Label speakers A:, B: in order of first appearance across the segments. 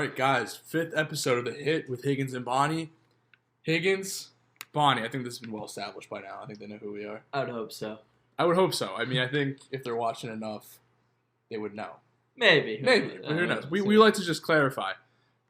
A: right, guys. 5th episode of The Hit with Higgins and Boni. Higgins, Boni. I think this has been well established by now. I think they know who we are.
B: I would hope so.
A: I would hope so. I mean, I think if they're watching enough, they would know.
B: Maybe,
A: but who knows? We like to just clarify.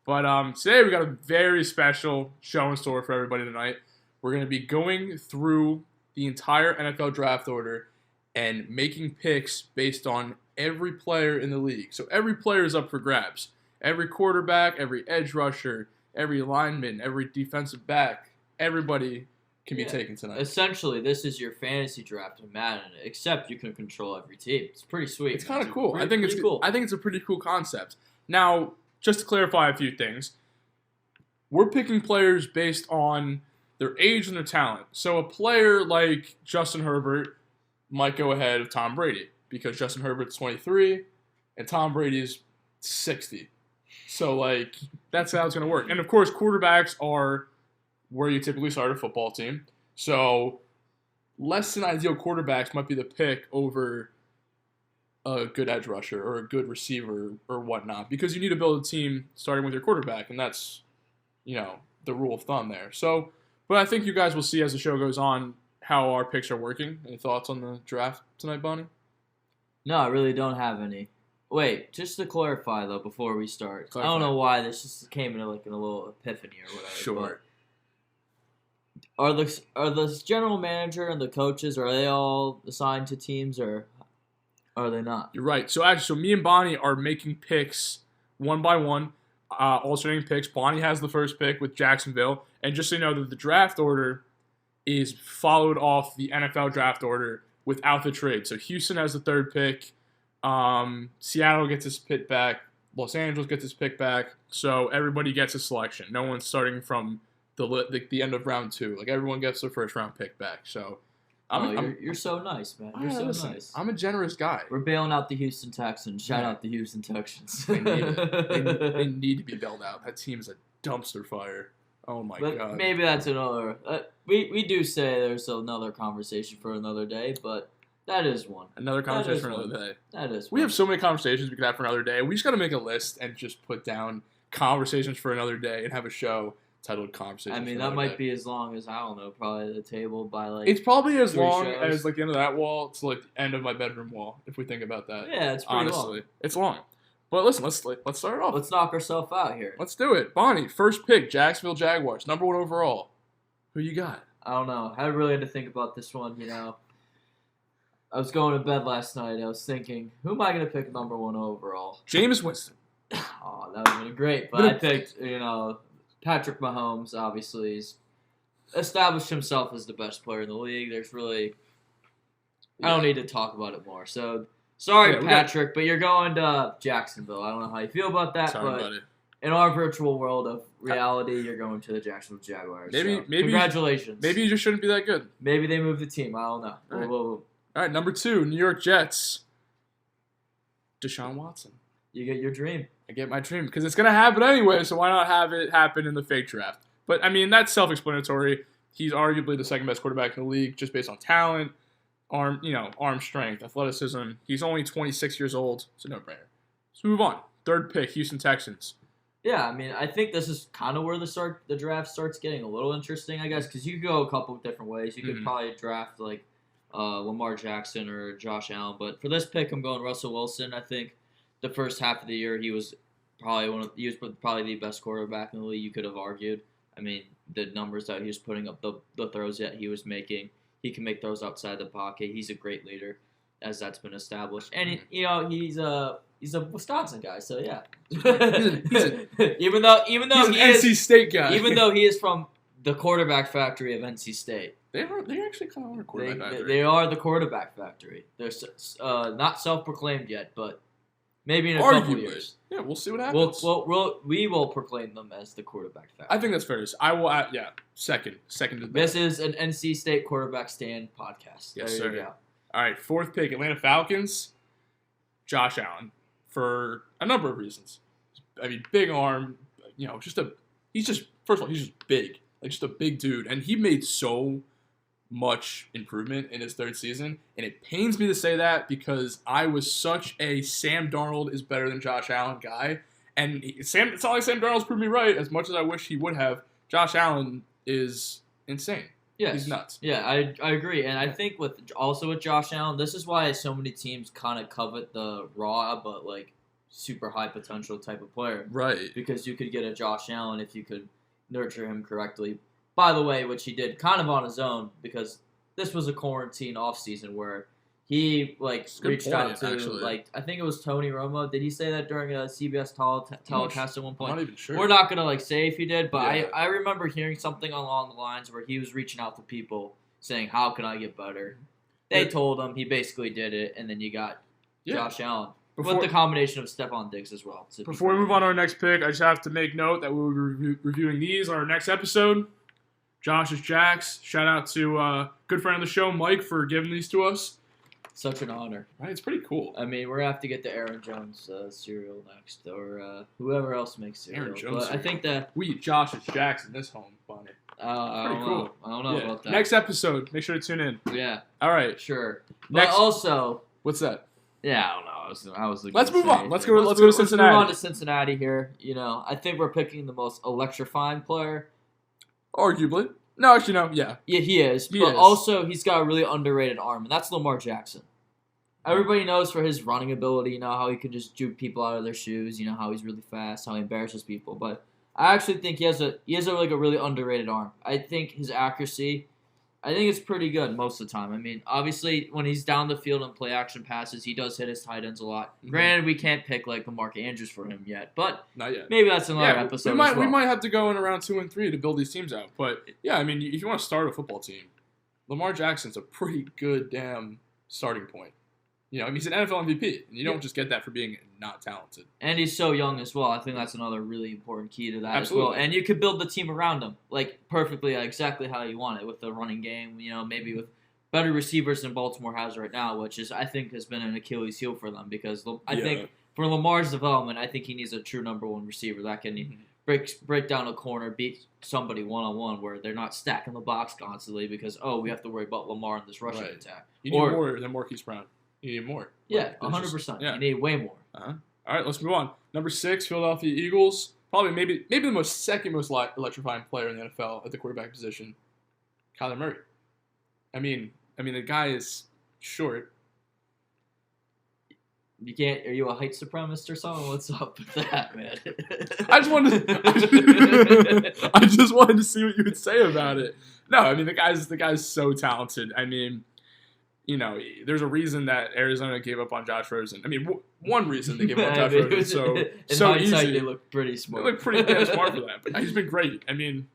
A: But today we got a very special show in store for everybody tonight. We're going to be going through the entire NFL draft order and making picks based on every player in the league. So every player is up for grabs. Every quarterback, every edge rusher, every lineman, every defensive back, everybody can be taken tonight.
B: Essentially, this is your fantasy draft in Madden, except you can control every team. It's pretty sweet.
A: It's kind of cool.
B: I think it's cool.
A: I think it's a pretty cool concept. Now, just to clarify a few things, we're picking players based on their age and their talent. So a player like Justin Herbert might go ahead of Tom Brady because Justin Herbert's 23 and Tom Brady is 60. So, that's how it's going to work. And, of course, quarterbacks are where you typically start a football team. So, less than ideal quarterbacks might be the pick over a good edge rusher or a good receiver or whatnot because you need to build a team starting with your quarterback, and that's, the rule of thumb there. So, but I think you guys will see as the show goes on how our picks are working. Any thoughts on the draft tonight, Boni?
B: No, I really don't have any. Wait, just to clarify, though, before we start. I don't know why this just came in a little epiphany or whatever.
A: Sure.
B: Are the general manager and the coaches, are they all assigned to teams or are they not?
A: You're right. So me and Boni are making picks one by one, alternating picks. Boni has the first pick with Jacksonville. And just so you know that the draft order is followed off the NFL draft order without the trade. So Houston has the third pick. Seattle gets his pick back. Los Angeles gets his pick back. So everybody gets a selection. No one's starting from the end of round 2. Everyone gets their first round pick back. So
B: you're so nice, man. You're so nice.
A: I'm a generous guy.
B: We're bailing out the Houston Texans. Shout out the Houston Texans.
A: They need it. They need to be bailed out. That team is a dumpster fire. Oh my god.
B: Maybe that's another. We do say there's another conversation for another day, but that is one.
A: Another conversation for another day.
B: That is one.
A: We have so many conversations we could have for another day. We just got to make a list and just put down conversations for another day and have a show titled Conversations.
B: I mean, that might be as long as, I don't know, probably the table by
A: It's probably as long
B: shows.
A: as the end of that wall to the end of my bedroom wall, if we think about that.
B: Yeah, it's pretty long.
A: It's long. But listen, let's start it off.
B: Let's knock ourselves out here.
A: Let's do it. Boni, first pick, Jacksonville Jaguars, number 1 overall. Who you got?
B: I don't know. I really had to think about this one, I was going to bed last night. I was thinking, who am I going to pick number 1 overall?
A: Jameis Winston.
B: Oh, that would have been great. But I picked, Patrick Mahomes. Obviously, he's established himself as the best player in the league. There's really, I don't need to talk about it more. So, sorry, Patrick, but you're going to Jacksonville. I don't know how you feel about that,
A: Sorry, buddy.
B: In our virtual world of reality, you're going to the Jacksonville Jaguars.
A: Maybe
B: congratulations.
A: Maybe you just shouldn't be that good.
B: Maybe they moved the team. I don't know.
A: All right, number 2, New York Jets. Deshaun Watson.
B: You get your dream.
A: I get my dream because it's going to happen anyway, so why not have it happen in the fake draft? But, I mean, that's self-explanatory. He's arguably the second best quarterback in the league just based on talent, arm strength, athleticism. He's only 26 years old. It's a no-brainer. So move on. Third pick, Houston Texans.
B: Yeah, I mean, I think this is kind of where the draft starts getting a little interesting, I guess, because you could go a couple of different ways. You could probably draft, Lamar Jackson or Josh Allen. But for this pick, I'm going Russell Wilson. I think the first half of the year, he was probably the best quarterback in the league, you could have argued. I mean, the numbers that he was putting up, the throws that he was making, he can make throws outside the pocket. He's a great leader, as that's been established. And, he's a Wisconsin guy, so yeah. even though
A: he's an NC State guy.
B: Even though he is from the quarterback factory of NC State.
A: They actually kind of are a quarterback factory.
B: They are the quarterback factory. They're not self-proclaimed yet, but maybe in a couple years.
A: Yeah, we'll see what happens.
B: We will proclaim them as the quarterback factory.
A: I think that's fair to say. I will. Second to that.
B: This is an NC State quarterback stand podcast.
A: Yes,
B: there
A: sir.
B: You go.
A: All right, fourth pick, Atlanta Falcons. Josh Allen for a number of reasons. I mean, big arm. First of all, he's just big, just a big dude, and he made so much improvement in his third season, and it pains me to say that because I was such a Sam Darnold is better than Josh Allen guy, And it's not like Sam Darnold's proved me right. As much as I wish he would have, Josh Allen is insane.
B: Yes.
A: He's nuts.
B: Yeah, I agree. And I think with Josh Allen, this is why so many teams kind of covet the raw but like super high potential type of player.
A: Right.
B: Because you could get a Josh Allen if you could nurture him correctly. By the way, which he did kind of on his own because this was a quarantine offseason where he reached out to actually. I think it was Tony Romo. Did he say that during a CBS telecast at one point?
A: I'm not even sure.
B: We're not gonna say if he did, but I remember hearing something along the lines where he was reaching out to people saying, "How can I get better?" They told him, he basically did it, and then you got Josh Allen with the combination of Stephon Diggs as well.
A: Before we move on to our next pick, I just have to make note that we'll be reviewing these on our next episode. Josh's Jacks. Shout out to a good friend of the show, Mike, for giving these to us.
B: Such an honor.
A: Right, it's pretty cool.
B: I mean, we're going to have to get the Aaron Jones cereal next, or whoever else makes cereal.
A: Aaron Jones
B: but I think that...
A: We eat Josh's Jacks in this home, Bonnie.
B: I don't know about that.
A: Next episode, make sure to tune in.
B: Yeah.
A: All right.
B: Sure. But also...
A: What's that?
B: Yeah, I don't know. I was
A: Let's move on. Let's go to Cincinnati.
B: Let's move on to Cincinnati here. You know, I think we're picking the most electrifying player.
A: Arguably. No, actually, no. Yeah.
B: Yeah, he is. But also, he's got a really underrated arm, and that's Lamar Jackson. Everybody knows for his running ability, you know, how he can just juke people out of their shoes, you know, how he's really fast, how he embarrasses people. But I actually think he has a really underrated arm. I think his accuracy, I think it's pretty good most of the time. I mean, obviously, when he's down the field and play action passes, he does hit his tight ends a lot. Mm-hmm. Granted, we can't pick like Mark Andrews for him yet, but
A: not yet.
B: Maybe that's another episode.
A: We might have to go in around 2 and 3 to build these teams out. But yeah, I mean, if you want to start a football team, Lamar Jackson's a pretty good damn starting point. You know, I mean, he's an NFL MVP, and you don't just get that for being not talented. And
B: he's so young as well. I think that's another really important key to that as well. And you could build the team around him, like, perfectly, exactly how you want it, with the running game, you know, maybe with better receivers than Baltimore has right now, which is, I think, has been an Achilles heel for them, because I think for Lamar's development, I think he needs a true number one receiver that can break down a corner, beat somebody one-on-one, where they're not stacking the box constantly because, we have to worry about Lamar in this rushing attack.
A: You need more than Marquise Brown. You need more.
B: Yeah, 100%. You need way more.
A: Uh-huh. All right, let's move on. Number 6, Philadelphia Eagles. Probably maybe the second most electrifying player in the NFL at the quarterback position, Kyler Murray. I mean, the guy is short.
B: You can't. Are you a height supremacist or something? What's up with that, man?
A: I just wanted to see what you would say about it. No, I mean the guy's so talented. I mean, you know, there's a reason that Arizona gave up on Josh Rosen. I mean, one reason they gave up on Josh Rosen. So easy.
B: They look pretty smart.
A: They look pretty damn smart for that. But he's been great. I mean,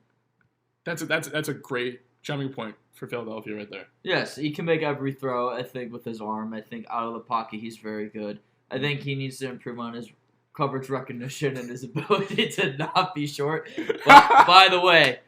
A: that's a great jumping point for Philadelphia right there.
B: Yes, he can make every throw. I think with his arm. I think out of the pocket he's very good. I think he needs to improve on his coverage recognition and his ability to not be short. But by the way,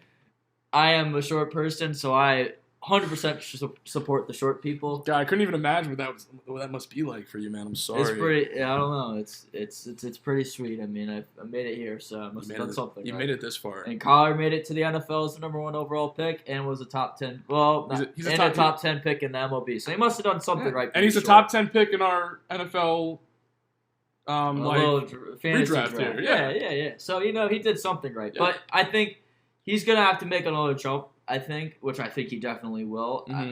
B: I am a short person, so I 100% support the short people.
A: God, I couldn't even imagine what that must be like for you, man. I'm sorry.
B: It's pretty. I don't know. It's pretty sweet. I mean, I made it here, so I must have done something.
A: You made it this far.
B: And Kyler made it to the NFL as the number 1 overall pick and was a top 10. Well, he's a top 10 pick in the MLB. So he must have done something right.
A: And he's a top 10 pick in our NFL.
B: Fantasy draft here. Yeah. So he did something right. Yeah. But I think he's gonna have to make another jump. Which I think he definitely will.
A: Mm-hmm.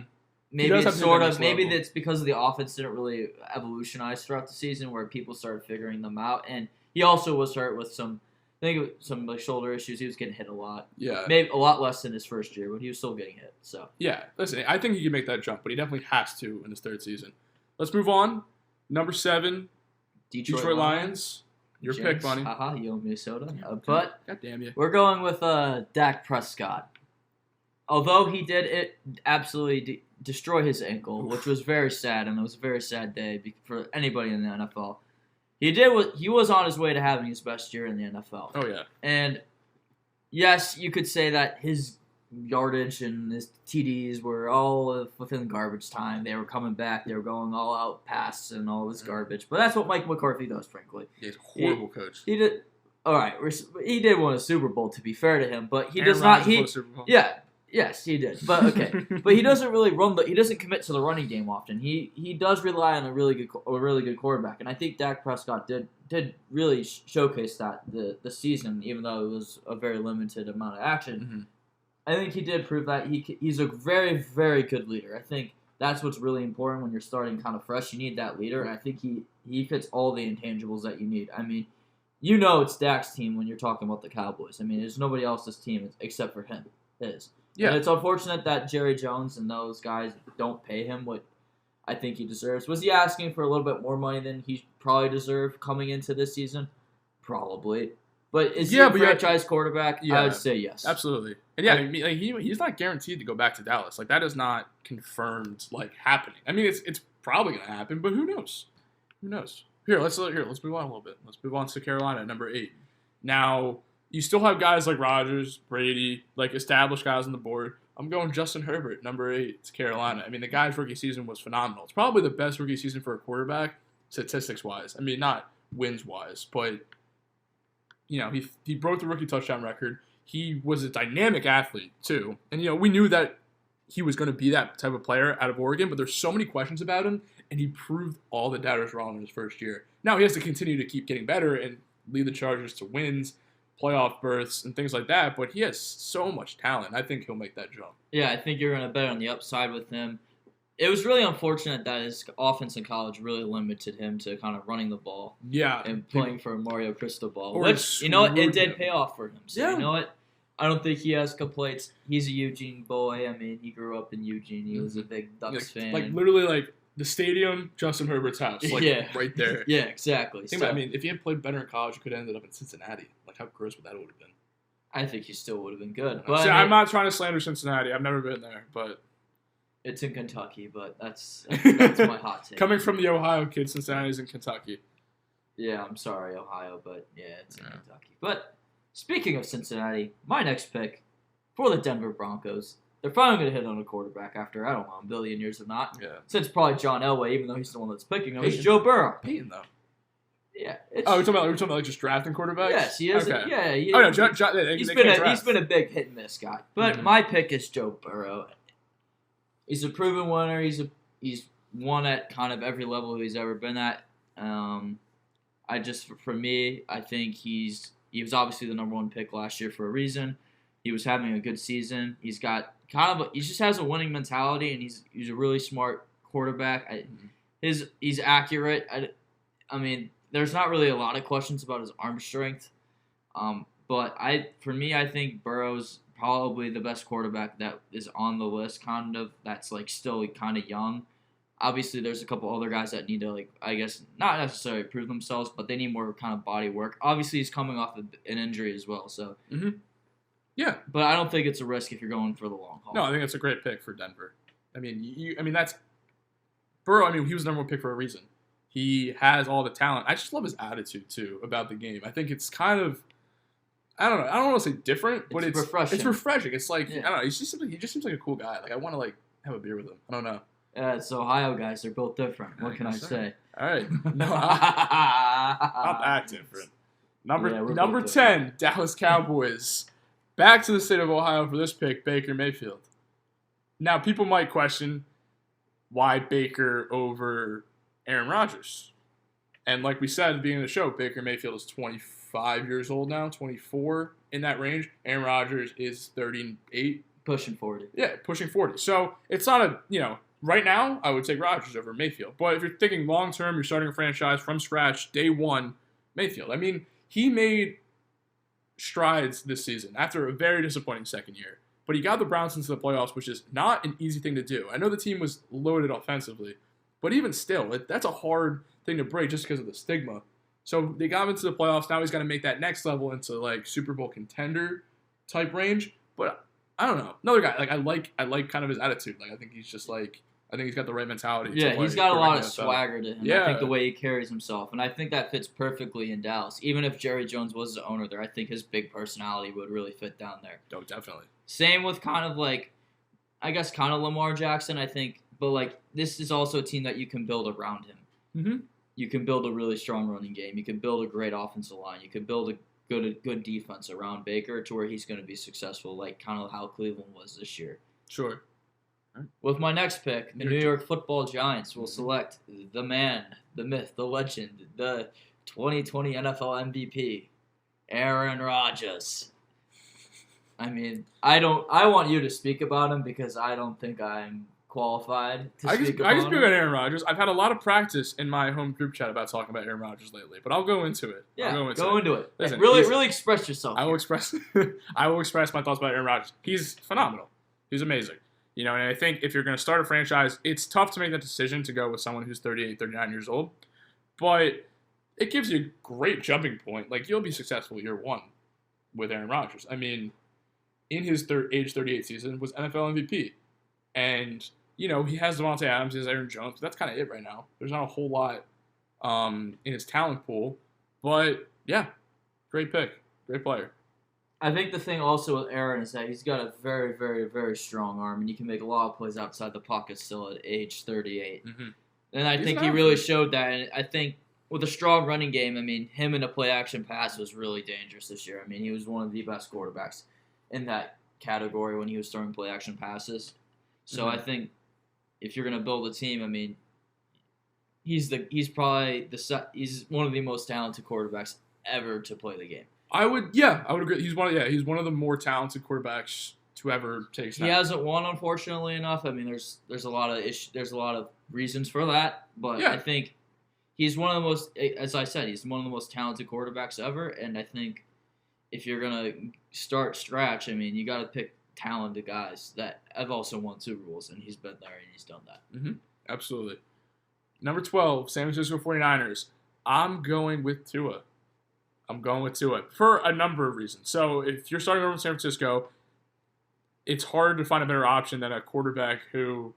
B: Maybe it's because the offense didn't really evolutionize throughout the season, where people started figuring them out. And he also was hurt with some shoulder issues. He was getting hit a lot.
A: Yeah,
B: maybe a lot less than his first year, but he was still getting hit. So
A: yeah, listen, I think he can make that jump, but he definitely has to in his 3rd season. Let's move on. Number 7, Detroit Lions. Your pick, Bonnie.
B: You owe Minnesota. But
A: God damn you.
B: We're going with Dak Prescott. Although he did absolutely destroy his ankle, which was very sad, and it was a very sad day for anybody in the NFL. He was on his way to having his best year in the NFL.
A: Oh yeah.
B: And yes, you could say that his yardage and his TDs were all within garbage time. They were coming back. They were going all out passes and all this garbage. But that's what Mike McCarthy does, frankly.
A: He's a horrible coach.
B: He did. All right, he did win a Super Bowl. To be fair to him, but he
A: Aaron
B: does not.
A: Rodgers won a Super Bowl.
B: Yeah. Yes, he did. But okay, but he doesn't really he doesn't commit to the running game often. He does rely on a really good quarterback, and I think Dak Prescott did did really showcase that the season, even though it was a very limited amount of action.
A: Mm-hmm.
B: I think he did prove that he's a very, very good leader. I think that's what's really important when you're starting kind of fresh. You need that leader, and I think he fits all the intangibles that you need. I mean, it's Dak's team when you're talking about the Cowboys. I mean, there's nobody else's team except for him. Yeah. And it's unfortunate that Jerry Jones and those guys don't pay him what I think he deserves. Was he asking for a little bit more money than he probably deserved coming into this season? Probably. But is he a franchise quarterback?
A: Yeah,
B: I would say yes.
A: Absolutely. And he's not guaranteed to go back to Dallas. Like, that is not confirmed, happening. I mean, it's probably going to happen, but who knows? Who knows? Here, let's move on a little bit. Let's move on to Carolina at number 8. Now, you still have guys like Rodgers, Brady, established guys on the board. I'm going Justin Herbert, number 8 to Carolina. I mean, the guy's rookie season was phenomenal. It's probably the best rookie season for a quarterback, statistics-wise. I mean, not wins-wise, but, he broke the rookie touchdown record. He was a dynamic athlete, too. And, we knew that he was going to be that type of player out of Oregon, but there's so many questions about him, and he proved all the doubters wrong in his first year. Now he has to continue to keep getting better and lead the Chargers to wins, playoff berths, and things like that, but he has so much talent. I think he'll make that jump.
B: Yeah, I think you're going to bet on the upside with him. It was really unfortunate that his offense in college really limited him to kind of running the ball.
A: Yeah.
B: And playing for Mario Cristobal, which, it did pay off for him. So,
A: yeah.
B: You know what? I don't think he has complaints. He's a Eugene boy. I mean, he grew up in Eugene. He was a big Ducks fan.
A: Literally, the stadium, Justin Herbert's house. Right there.
B: Yeah, exactly.
A: If he had played better in college, he could have ended up in Cincinnati. How gross would that have been?
B: I think he still would have been good. But
A: See, I'm not trying to slander Cincinnati. I've never been there, but...
B: It's in Kentucky, but that's my hot take.
A: Coming from the Ohio kid, Cincinnati's in Kentucky.
B: Yeah, I'm sorry, Ohio, but it's in Kentucky. But speaking of Cincinnati, my next pick for the Denver Broncos, they're finally going to hit on a quarterback after, a billion years of not.
A: Yeah.
B: Since probably John Elway, even though he's the one that's picking him, it's Joe Burrow.
A: Peyton, though.
B: Yeah.
A: We're talking about just drafting quarterbacks?
B: Yes, he is.
A: Okay.
B: He's been a big hit and miss guy. But my pick is Joe Burrow. He's a proven winner. He's won at kind of every level he's ever been at. For me, I think he was obviously the number 1 pick last year for a reason. He was having a good season. He's got he just has a winning mentality, and he's a really smart quarterback. He's accurate. I mean, there's not really a lot of questions about his arm strength. But I think Burrow's probably the best quarterback that is on the list, kind of, that's still kind of young. Obviously, there's a couple other guys that need to, I guess, not necessarily prove themselves, but they need more kind of body work. Obviously, he's coming off an injury as well, so.
A: Mm-hmm. Yeah.
B: But I don't think it's a risk if you're going for the long haul.
A: No, I think it's a great pick for Denver. I mean, that's Burrow. He was the number 1 pick for a reason. He has all the talent. I just love his attitude, too, about the game. I think it's kind of, I don't know. I don't want to say different, but it's refreshing. It's refreshing. It's I don't know. He just seems like a cool guy. I want to have a beer with him. I don't know.
B: It's Ohio guys. They're both different. What can I say?
A: All right. No, not that different. Number 10, Dallas Cowboys. Back to the state of Ohio for this pick, Baker Mayfield. Now, people might question why Baker over Aaron Rodgers. And like we said at the beginning of the show, Baker Mayfield is 25 years old now, 24, in that range. Aaron Rodgers is 38.
B: Pushing 40.
A: Yeah, pushing 40. So it's not right now, I would take Rodgers over Mayfield. But if you're thinking long-term, you're starting a franchise from scratch, day one, Mayfield. He made strides this season after a very disappointing second year. But he got the Browns into the playoffs, which is not an easy thing to do. I know the team was loaded offensively, but even still, that's a hard thing to break just because of the stigma. So they got him into the playoffs. Now he's got to make that next level into Super Bowl contender type range. But I don't know. Another guy, I like kind of his attitude. I think he's just I think he's got the right mentality.
B: Yeah, he's got a lot of swagger to him. Yeah. I think the way he carries himself. And I think that fits perfectly in Dallas. Even if Jerry Jones was the owner there, I think his big personality would really fit down there.
A: Oh, definitely.
B: Same with kind of Lamar Jackson, I think. But this is also a team that you can build around him.
A: Mm-hmm.
B: You can build a really strong running game. You can build a great offensive line. You can build a good defense around Baker to where he's going to be successful, kind of how Cleveland was this year.
A: Sure.
B: With my next pick, the New York Football Giants will select the man, the myth, the legend, the 2020 NFL MVP, Aaron Rodgers. I mean, I want you to speak about him because I don't think I'm qualified to speak about him.
A: I can speak about Aaron Rodgers. I've had a lot of practice in my home group chat about talking about Aaron Rodgers lately, but I'll go into it.
B: Yeah, go into it.
A: Listen,
B: really express yourself.
A: I will express my thoughts about Aaron Rodgers. He's phenomenal. He's amazing. You know, and I think if you're going to start a franchise, it's tough to make that decision to go with someone who's 38, 39 years old, but it gives you a great jumping point. Like, you'll be successful year one with Aaron Rodgers. I mean, in his age 38 season, was NFL MVP. And, you know, he has Devontae Adams, he has Aaron Jones, but that's kind of it right now. There's not a whole lot in his talent pool. But, yeah, great pick. Great player.
B: I think the thing also with Aaron is that he's got a very, very, very strong arm, and he can make a lot of plays outside the pocket still at age 38.
A: Mm-hmm.
B: And I think he really showed that. And I think with a strong running game, I mean, him in a play-action pass was really dangerous this year. I mean, he was one of the best quarterbacks in that category when he was throwing play-action passes. So I think if you're going to build a team, I mean, he's one of the most talented quarterbacks ever to play the game. I would
A: agree. He's one of the more talented quarterbacks to ever take snaps.
B: He hasn't won, unfortunately enough. I mean, there's a lot of reasons for that, but I think he's one of the most, as I said, he's one of the most talented quarterbacks ever, and I think if you're gonna start scratch, I mean, you got to pick talented guys that have also won Super Bowls, and he's been there and he's done that.
A: Mm-hmm. Absolutely. Number 12, San Francisco 49ers. I'm going with Tua for a number of reasons. So if you're starting over in San Francisco, it's hard to find a better option than a quarterback who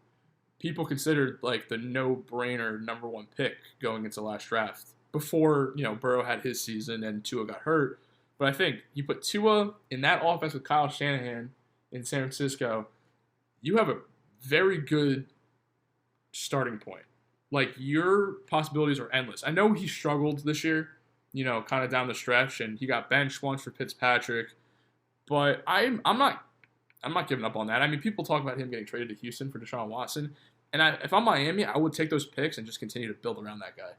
A: people considered like the no-brainer number one pick going into last draft before, you know, Burrow had his season and Tua got hurt. But I think you put Tua in that offense with Kyle Shanahan in San Francisco, you have a very good starting point. Like, your possibilities are endless. I know he struggled this year, you know, kind of down the stretch, and he got benched once for Fitzpatrick. But I'm not giving up on that. I mean, people talk about him getting traded to Houston for Deshaun Watson, and if I'm Miami, I would take those picks and just continue to build around that guy.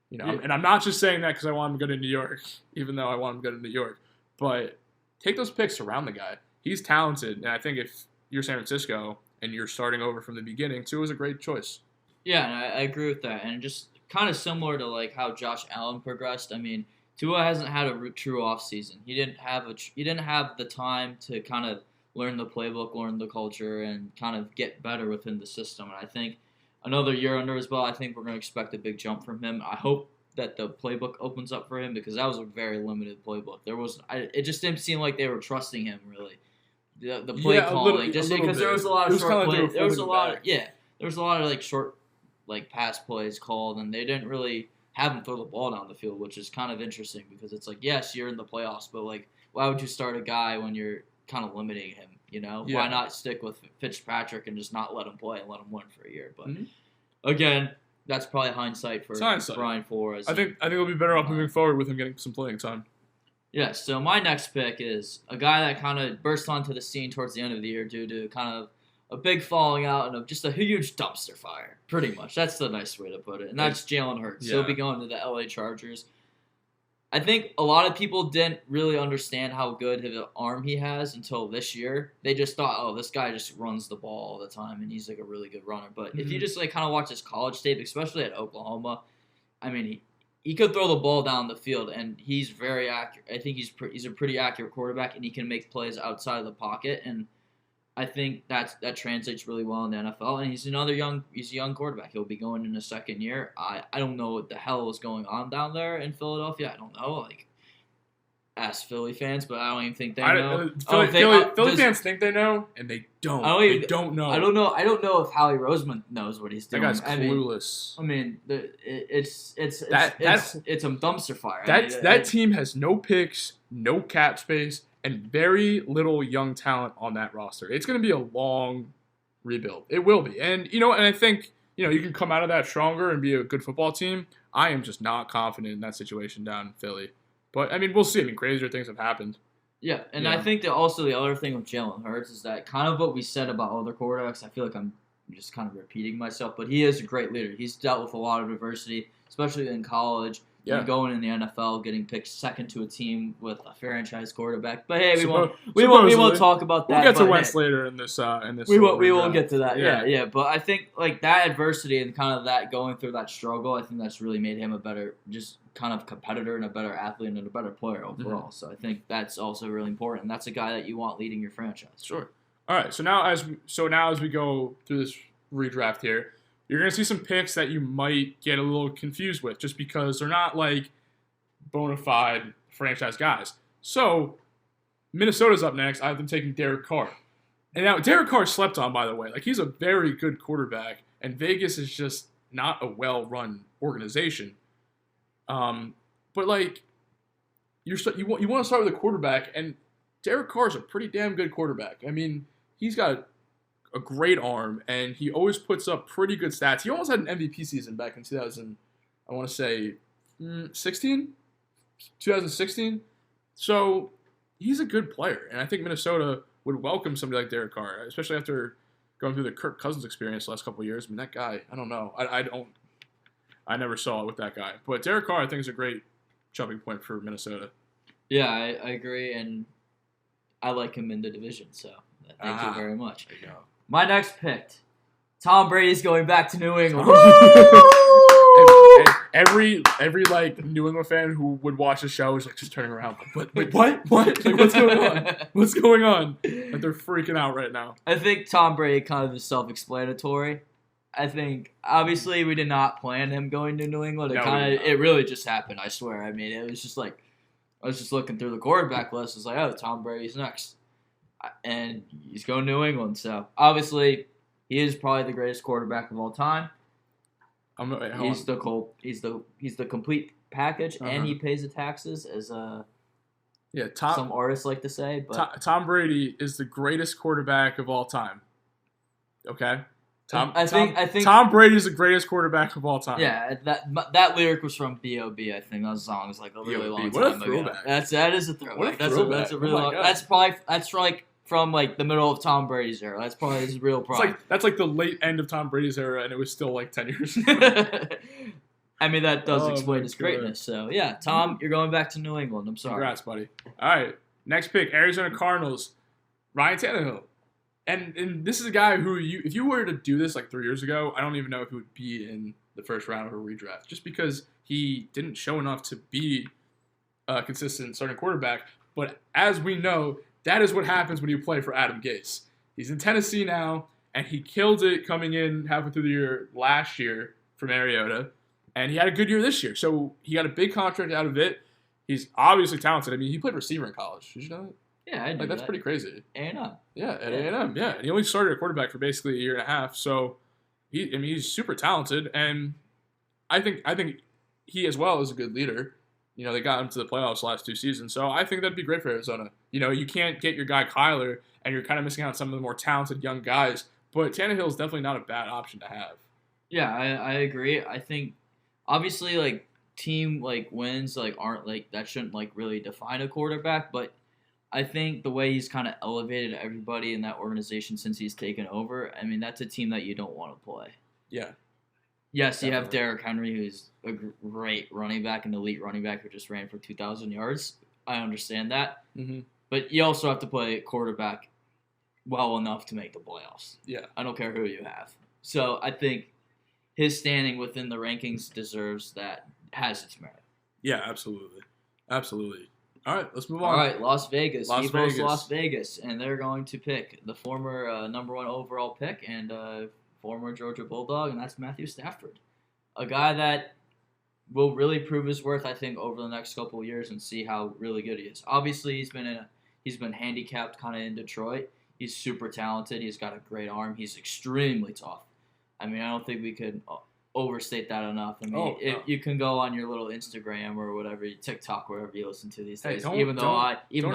A: You know, and I'm not just saying that because I want him to go to New York, even though I want him to go to New York. But take those picks around the guy. He's talented, and I think if you're San Francisco and you're starting over from the beginning, Tua is a great choice.
B: Yeah, and I agree with that. And just kind of similar to like how Josh Allen progressed. I mean, Tua hasn't had a true offseason. He didn't have the time to kind of learn the playbook, learn the culture, and kind of get better within the system. And I think another year under his belt, I think we're going to expect a big jump from him. I hope that the playbook opens up for him because that was a very limited playbook. It just didn't seem like they were trusting him really. The play calling, just because there was a lot of short plays. There was a lot of like short like pass plays called, and they didn't really have him throw the ball down the field, which is kind of interesting because it's like, yes, you're in the playoffs, but like, why would you start a guy when you're kind of limiting him? You know, why not stick with Fitzpatrick and just not let him play and let him learn for a year? But again, that's probably hindsight for Brian Flores.
A: I think it'll be better off moving forward with him getting some playing time.
B: Yeah, so my next pick is a guy that kind of burst onto the scene towards the end of the year due to kind of a big falling out and just a huge dumpster fire, pretty much. That's the nice way to put it. And that's Jalen Hurts. Yeah. He'll be going to the LA Chargers. I think a lot of people didn't really understand how good of an arm he has until this year. They just thought, oh, this guy just runs the ball all the time, and he's like a really good runner. But if you just like kind of watch his college tape, especially at Oklahoma, I mean, he could throw the ball down the field, and he's very accurate. I think he's a pretty accurate quarterback, and he can make plays outside of the pocket. And I think that translates really well in the NFL. And he's a young quarterback. He'll be going in his second year. I don't know what the hell is going on down there in Philadelphia. I don't know. Like, ask Philly fans, but I don't even think they know.
A: Philly fans think they know, and they don't. They don't know.
B: I don't know. I don't know if Howie Roseman knows what he's doing.
A: That guy's clueless.
B: I mean, it's a dumpster fire.
A: That team has no picks, no cap space, and very little young talent on that roster. It's going to be a long rebuild. It will be. And, and I think, you can come out of that stronger and be a good football team. I am just not confident in that situation down in Philly. But, I mean, we'll see. I mean, crazier things have happened.
B: Yeah, and I think that also the other thing with Jalen Hurts is that kind of what we said about other quarterbacks, I feel like I'm just kind of repeating myself, but he is a great leader. He's dealt with a lot of adversity, especially in college. And going in the NFL, getting picked second to a team with a franchise quarterback. But hey, we won't talk about that.
A: We'll get to Wentz later in this.
B: We will get to that. Yeah. But I think like that adversity and kind of that going through that struggle, I think that's really made him a better, just kind of competitor and a better athlete and a better player overall. Mm-hmm. So I think that's also really important. And that's a guy that you want leading your franchise.
A: Sure. All right. So now as we go through this redraft here, you're going to see some picks that you might get a little confused with just because they're not like bona fide franchise guys. So, Minnesota's up next. I have them taking Derek Carr. And now, Derek Carr slept on, by the way. Like, he's a very good quarterback, and Vegas is just not a well-run organization. But, like, you want to start with a quarterback, and Derek Carr is a pretty damn good quarterback. I mean, he's got a great arm, and he always puts up pretty good stats. He almost had an MVP season back in 2016. So he's a good player, and I think Minnesota would welcome somebody like Derek Carr, especially after going through the Kirk Cousins experience the last couple of years. I mean, that guy, I don't know. I never saw it with that guy. But Derek Carr, I think, is a great jumping point for Minnesota.
B: Yeah, I agree, and I like him in the division, so thank you very much.
A: There you go.
B: My next pick, Tom Brady's going back to New England.
A: every like New England fan who would watch the show is like just turning around. Like, wait, what? Like, what's going on? What's going on? Like, they're freaking out right now.
B: I think Tom Brady kind of is self-explanatory. I think obviously we did not plan him going to New England. It really just happened. I swear. I mean, it was just like I was just looking through the quarterback list. It's like, oh, Tom Brady's next. And he's going to New England, so obviously he is probably the greatest quarterback of all time. He's the complete package, and he pays the taxes, as some artists like to say. But
A: Tom Brady is the greatest quarterback of all time. Okay,
B: I think
A: Tom Brady is the greatest quarterback of all time.
B: Yeah, that lyric was from B.O.B. I think that song was like a really long time ago. That is a throwback. That's a really long. That's from like the middle of Tom Brady's era. That's probably his real prime.
A: That's like the late end of Tom Brady's era, and it was still like 10 years.
B: I mean, that does explain his greatness. So yeah, Tom, you're going back to New England. I'm sorry.
A: Congrats, buddy. All right, next pick, Arizona Cardinals, Ryan Tannehill. And this is a guy who, if you were to do this like 3 years ago, I don't even know if he would be in the first round of a redraft, just because he didn't show enough to be a consistent starting quarterback. But as we know, that is what happens when you play for Adam Gase. He's in Tennessee now, and he killed it coming in halfway through the year last year from Mariota, and he had a good year this year. So he got a big contract out of it. He's obviously talented. I mean, he played receiver in college. Did you know that?
B: Yeah, I knew
A: that's pretty crazy.
B: A&M.
A: Yeah, at A&M. Yeah, and he only started at quarterback for basically a year and a half. So he's super talented, and I think he as well is a good leader. You know, they got him to the playoffs last 2 seasons, so I think that'd be great for Arizona. You know, you can't get your guy Kyler, and you're kind of missing out on some of the more talented young guys. But Tannehill is definitely not a bad option to have.
B: Yeah, I agree. I think obviously like team like wins like aren't like that shouldn't like really define a quarterback, but I think the way he's kind of elevated everybody in that organization since he's taken over, I mean, that's a team that you don't want to play.
A: Yeah.
B: Yes, definitely. You have Derrick Henry, who's a great running back, an elite running back who just ran for 2,000 yards. I understand that. Mm-hmm. But you also have to play quarterback well enough to make the playoffs.
A: Yeah.
B: I don't care who you have. So I think his standing within the rankings deserves that, has its merit.
A: Yeah, absolutely. Absolutely. All right, let's move on.
B: All right, Las Vegas. Las Vegas. And they're going to pick the former number 1 overall pick and former Georgia Bulldog, and that's Matthew Stafford. A guy that will really prove his worth, I think, over the next couple of years and see how really good he is. Obviously, he's been handicapped kind of in Detroit. He's super talented. He's got a great arm. He's extremely tough. I mean, I don't think we could overstate that enough. I mean, you can go on your little Instagram or whatever, TikTok, wherever you listen to these days. I'm not hating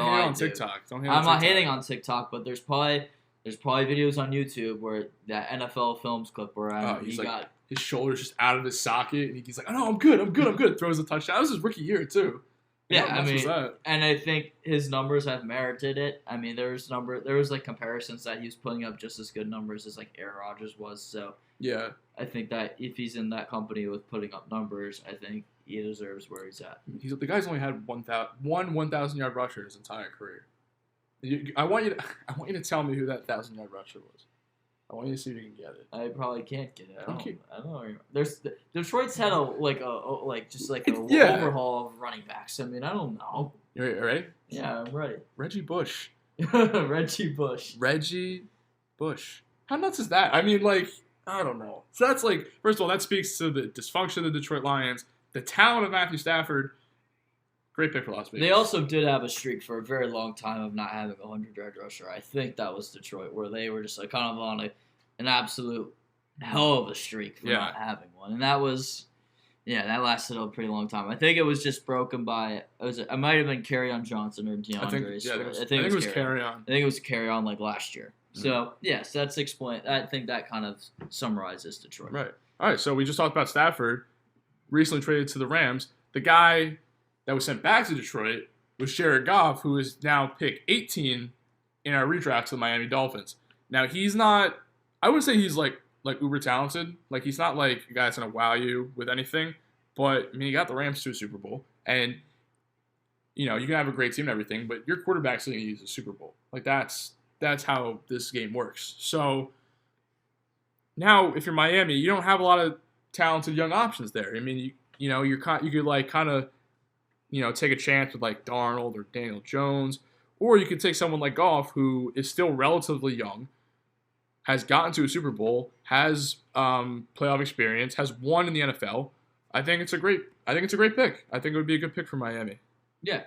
B: on TikTok, but there's probably videos on YouTube where that NFL Films clip where
A: he's got his shoulders just out of his socket, and he's like, "Oh no, I'm good." Throws a touchdown. That was his rookie year too.
B: Yeah, I mean, and I think his numbers have merited it. I mean, there was like comparisons that he was putting up just as good numbers as like Aaron Rodgers was. So
A: yeah,
B: I think that if he's in that company with putting up numbers, I think he deserves where he's at.
A: The guy's only had one 1,000-yard rusher in his entire career. I want you to tell me who that 1,000-yard rusher was. I want you to see if you can get it.
B: I probably can't get it. I don't know. There's Detroit's had a overhaul of running backs. I mean, I don't know.
A: You ready?
B: Yeah, I'm ready.
A: Reggie Bush.
B: Reggie Bush.
A: How nuts is that? I mean, like, I don't know. So that's like, first of all, that speaks to the dysfunction of the Detroit Lions, the talent of Matthew Stafford. Great pick for Las Vegas.
B: They also did have a streak for a very long time of not having a 100-yard rusher. I think that was Detroit, where they were just like kind of on an absolute hell of a streak for not having one. And that was, that lasted a pretty long time. I think it was just broken by, it might have been Kerryon Johnson or DeAndre.
A: I think it was Kerryon.
B: I think it was Kerryon like last year. So, yes, that's explained. I think that kind of summarizes Detroit.
A: Right. All right, so we just talked about Stafford, recently traded to the Rams. The guy that was sent back to Detroit was Jared Goff, who is now pick 18 in our redraft to the Miami Dolphins. Now, he's not – I wouldn't say he's, like uber talented. Like, he's not, like, a guy that's going to wow you with anything. But, I mean, he got the Rams to a Super Bowl. And, you know, you can have a great team and everything, but your quarterback's going to use a Super Bowl. Like, that's how this game works. So, now, if you're Miami, you don't have a lot of talented young options there. I mean, you could, like, kind of – take a chance with like Darnold or Daniel Jones, or you could take someone like Goff, who is still relatively young, has gotten to a Super Bowl, has playoff experience, has won in the NFL. I think it's a great pick. I think it would be a good pick for Miami.
B: Yeah,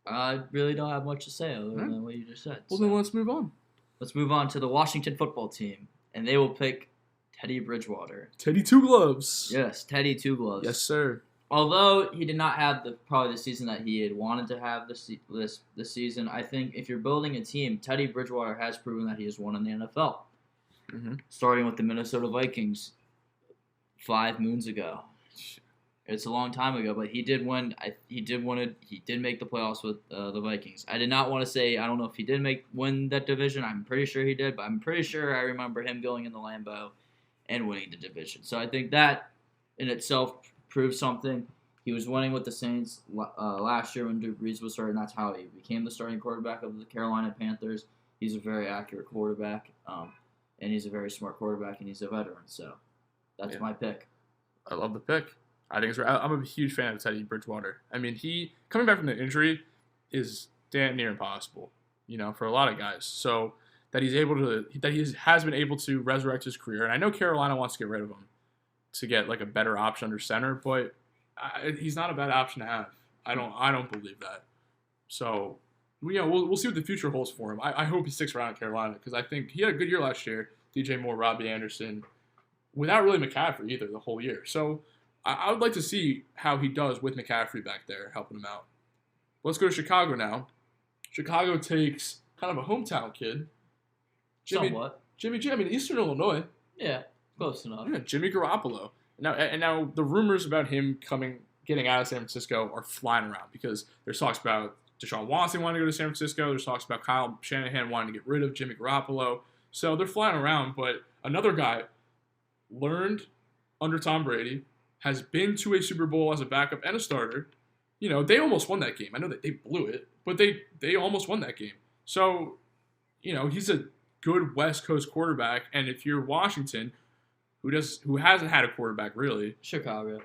B: I really don't have much to say other than what you just said.
A: Well, then let's move on.
B: Let's move on to the Washington football team, and they will pick Teddy Bridgewater.
A: Teddy Two Gloves.
B: Yes, Teddy Two Gloves.
A: Yes, sir.
B: Although he did not have probably the season that he had wanted to have this season, I think if you're building a team, Teddy Bridgewater has proven that he has won in the NFL.
A: Mm-hmm.
B: Starting with the Minnesota Vikings 5 moons ago. It's a long time ago, but he did win. He did make the playoffs with the Vikings. I did not want to say I don't know if he did win that division. I'm pretty sure he did, but I'm pretty sure I remember him going in the Lambeau and winning the division. So I think that in itself proves something. He was winning with the Saints last year when Drew Brees was starting. That's how he became the starting quarterback of the Carolina Panthers. He's a very accurate quarterback, and he's a very smart quarterback, and he's a veteran. So that's my pick.
A: I love the pick. I think it's right. I'm a huge fan of Teddy Bridgewater. I mean, he coming back from the injury is damn near impossible, for a lot of guys. So that he has been able to resurrect his career, and I know Carolina wants to get rid of him to get like a better option under center, but he's not a bad option to have. I don't believe that. So, we'll see what the future holds for him. I hope he sticks around in Carolina because I think he had a good year last year. DJ Moore, Robbie Anderson, without really McCaffrey either the whole year. So, I would like to see how he does with McCaffrey back there helping him out. Let's go to Chicago now. Chicago takes kind of a hometown kid. Jimmy G. I mean, Eastern Illinois.
B: Yeah. Close enough.
A: Yeah, Jimmy Garoppolo. Now the rumors about him getting out of San Francisco are flying around because there's talks about Deshaun Watson wanting to go to San Francisco. There's talks about Kyle Shanahan wanting to get rid of Jimmy Garoppolo. So they're flying around. But another guy learned under Tom Brady, has been to a Super Bowl as a backup and a starter. They almost won that game. I know that they blew it, but they almost won that game. So, he's a good West Coast quarterback. And if you're Washington, who hasn't had a quarterback really.
B: Chicago.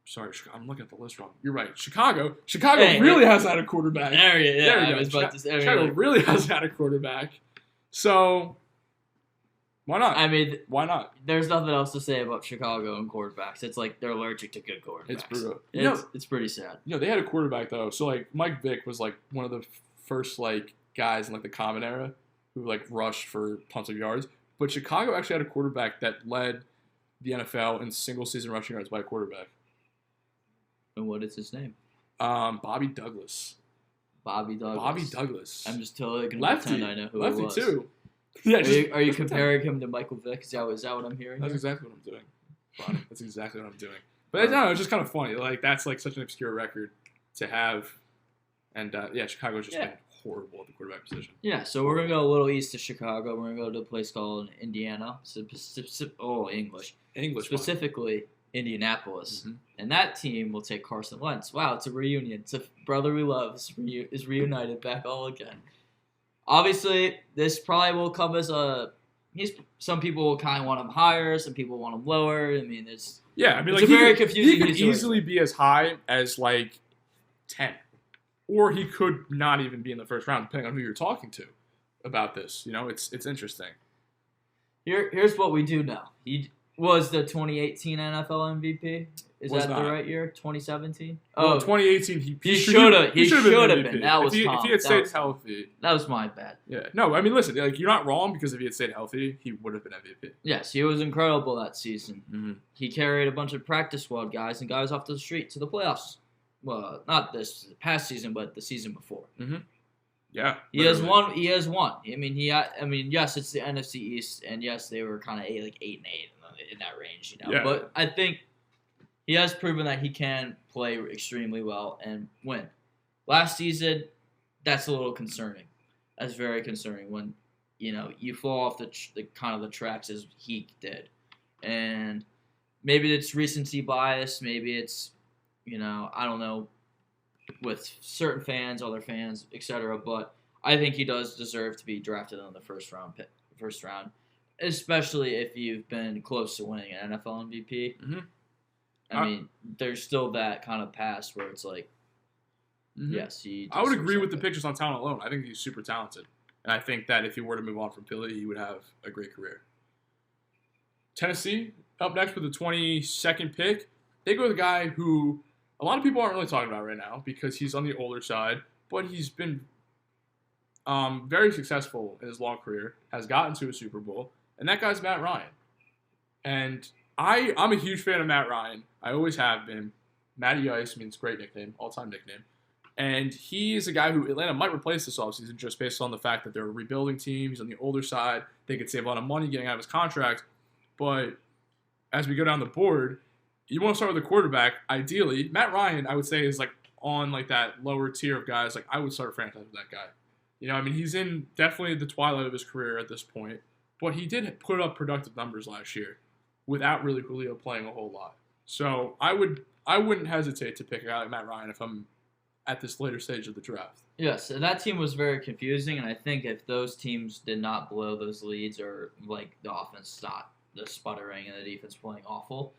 A: Sorry, I'm looking at the list wrong. You're right. Chicago really hasn't had a quarterback.
B: There you go.
A: I was about to say, Chicago really hasn't had a quarterback. So, why not?
B: I mean,
A: why not?
B: There's nothing else to say about Chicago and quarterbacks. It's like they're allergic to good quarterbacks.
A: It's brutal.
B: It's pretty sad.
A: They had a quarterback though. So like Mike Vick was like one of the first like guys in like the common era who like rushed for tons of yards. But Chicago actually had a quarterback that led the NFL in single-season rushing yards by a quarterback.
B: And what is his name?
A: Bobby Douglas.
B: Bobby Douglas. I'm just totally going to pretend I know who it was.
A: Lefty, too. Yeah,
B: are you comparing him to Michael Vick? Is that what I'm hearing?
A: That's exactly what I'm doing. That's exactly what I'm doing. But I don't know, it's just kind of funny. Like, that's like such an obscure record to have. And, Chicago's just been horrible at the quarterback position.
B: Yeah, so we're going to go a little east of Chicago. We're going to go to a place called Indiana. English. Specifically, Indianapolis.
A: Mm-hmm.
B: And that team will take Carson Wentz. Wow, it's a reunion. It's a brother we love is reunited back all again. Obviously, this probably will come as a... Some people will kind of want him higher. Some people want him lower. I mean, it's very confusing.
A: He could easily be as high as, 10. Or he could not even be in the first round, depending on who you're talking to about this. It's interesting.
B: Here's what we do know. He was the 2018 NFL MVP. Is that the right year? 2017?
A: Oh, 2018. He
B: should have been. That was
A: if he had stayed healthy.
B: That was my bad.
A: Yeah. No, I mean, listen. You're not wrong, because if he had stayed healthy, he would have been MVP.
B: Yes, he was incredible that season.
A: Mm-hmm.
B: He carried a bunch of practice squad guys and guys off the street to the playoffs. Well, not this past season, but the season before.
A: Mm-hmm. Yeah.
B: He has won. I mean, yes, it's the NFC East, and yes, they were kind of 8-8 in that range,
A: Yeah.
B: But I think he has proven that he can play extremely well and win. Last season, that's a little concerning. That's very concerning when, you fall off the kind of the tracks as he did. And maybe it's recency bias. Maybe it's, I don't know, with certain fans, other fans, etc. But I think he does deserve to be drafted in the first round, especially if you've been close to winning an NFL MVP.
A: Mm-hmm.
B: I mean, there's still that kind of past where it's like,
A: mm-hmm.
B: yes,
A: I would agree with the pictures on talent alone. I think he's super talented. And I think that if he were to move on from Philly, he would have a great career. Tennessee, up next with the 22nd pick. They go with a guy who a lot of people aren't really talking about right now because he's on the older side, but he's been very successful in his long career, has gotten to a Super Bowl, and that guy's Matt Ryan. And I'm a huge fan of Matt Ryan. I always have been. Matty Ice means great nickname, all-time nickname. And he is a guy who Atlanta might replace this offseason just based on the fact that they're a rebuilding team. He's on the older side. They could save a lot of money getting out of his contract. But as we go down the board, you want to start with a quarterback. Ideally, Matt Ryan, I would say, is on that lower tier of guys. I would start a franchise with that guy. He's in definitely the twilight of his career at this point. But he did put up productive numbers last year without really Julio playing a whole lot. So I wouldn't hesitate to pick a guy like Matt Ryan if I'm at this later stage of the draft.
B: Yes, and that team was very confusing, and I think if those teams did not blow those leads or the offense not the sputtering and the defense playing awful,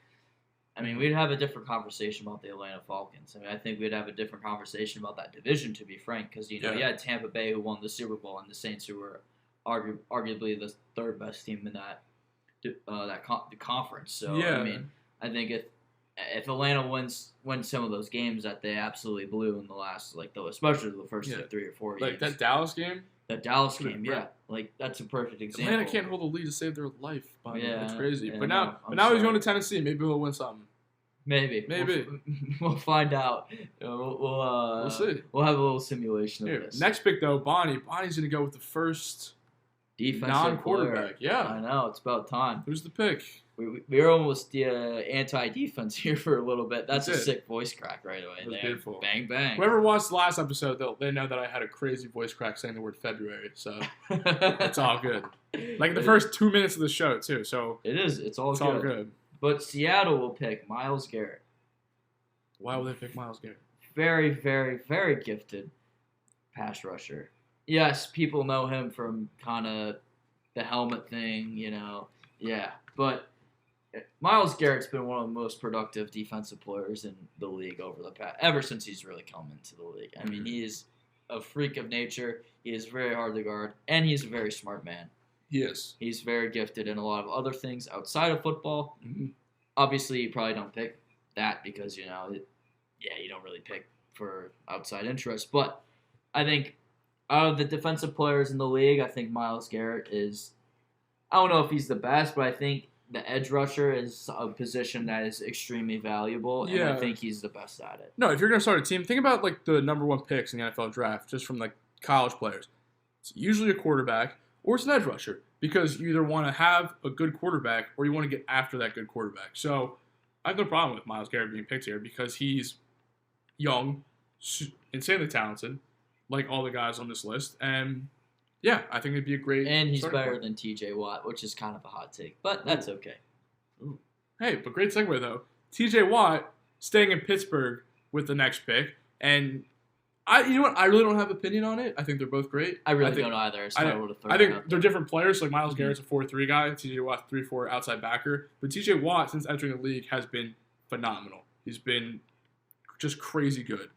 B: I mean, we'd have a different conversation about the Atlanta Falcons. I mean, I think we'd have a different conversation about that division, to be frank, because you had Tampa Bay who won the Super Bowl and the Saints who were arguably the third best team in the conference. So I mean, I think if Atlanta wins some of those games that they absolutely blew in the last, especially the first 3 or 4 games.
A: That Dallas game?
B: That Dallas game, yeah. That's a perfect example.
A: Atlanta can't hold a lead to save their life. It's crazy.
B: Yeah,
A: but now he's going to Tennessee. Maybe he'll win something.
B: Maybe. We'll find out. We'll
A: see.
B: We'll have a little simulation of this.
A: Next pick, though, Boni. Boni's going to go with the first
B: defensive
A: non-quarterback.
B: player.
A: Yeah.
B: I know. It's about time.
A: Who's the pick?
B: We were almost anti-defense here for a little bit. That's a sick voice crack right away.
A: It was beautiful.
B: Bang, bang.
A: Whoever watched the last episode, they know that I had a crazy voice crack saying the word February, so it's all good. The first 2 minutes of the show, too. So
B: it is. It's all
A: good.
B: But Seattle will pick Myles Garrett.
A: Why would they pick Myles Garrett?
B: Very, very, very gifted pass rusher. Yes, people know him from kind of the helmet thing, Yeah, but Myles Garrett's been one of the most productive defensive players in the league ever since he's really come into the league. I mean, he is a freak of nature. He is very hard to guard, and he's a very smart man.
A: He is.
B: He's very gifted in a lot of other things outside of football.
A: Mm-hmm.
B: Obviously, you probably don't pick that because, you don't really pick for outside interest. But I think out of the defensive players in the league, I think Myles Garrett is, I don't know if he's the best, but I think the edge rusher is a position that is extremely valuable, and I think he's the best at it.
A: No, if you're going to start a team, think about the number one picks in the NFL draft, just from college players. It's usually a quarterback or it's an edge rusher because you either want to have a good quarterback or you want to get after that good quarterback. So I have no problem with Myles Garrett being picked here because he's young, insanely talented, like all the guys on this list. And yeah, I think it'd be a great.
B: And he's
A: starting
B: better
A: point.
B: than T.J. Watt, which is kind of a hot take, but that's okay.
A: Ooh. Hey, but great segue though. T.J. Watt staying in Pittsburgh with the next pick, and you know what? I really don't have an opinion on it. I think they're both great.
B: I really don't either.
A: I think they're different players. Like Myles Garrett's a 4-3 guy. T.J. Watt's 3-4 outside backer. But T.J. Watt, since entering the league, has been phenomenal. He's been just crazy good,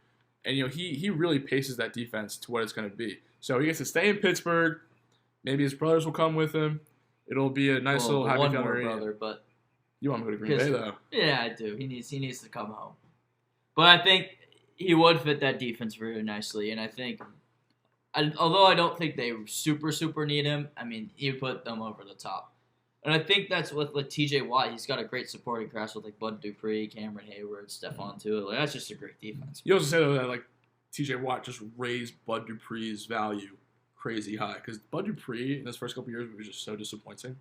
A: and he really paces that defense to what it's going to be. So he gets to stay in Pittsburgh. Maybe his brothers will come with him. It'll be a nice little happy family reunion. One more brother, but you want him to go to Green Bay though? Yeah,
B: I do. He needs to come home. But I think he would fit that defense very nicely, and I think, although I don't think they super need him, I mean, he put them over the top. And I think that's with T.J. Watt. He's got a great supporting cast with Bud Dupree, Cameron Hayward, Stephon Tuitt. That's just a great defense.
A: You also say though that T.J. Watt just raised Bud Dupree's value crazy high because Bud Dupree in his first couple years was just so disappointing,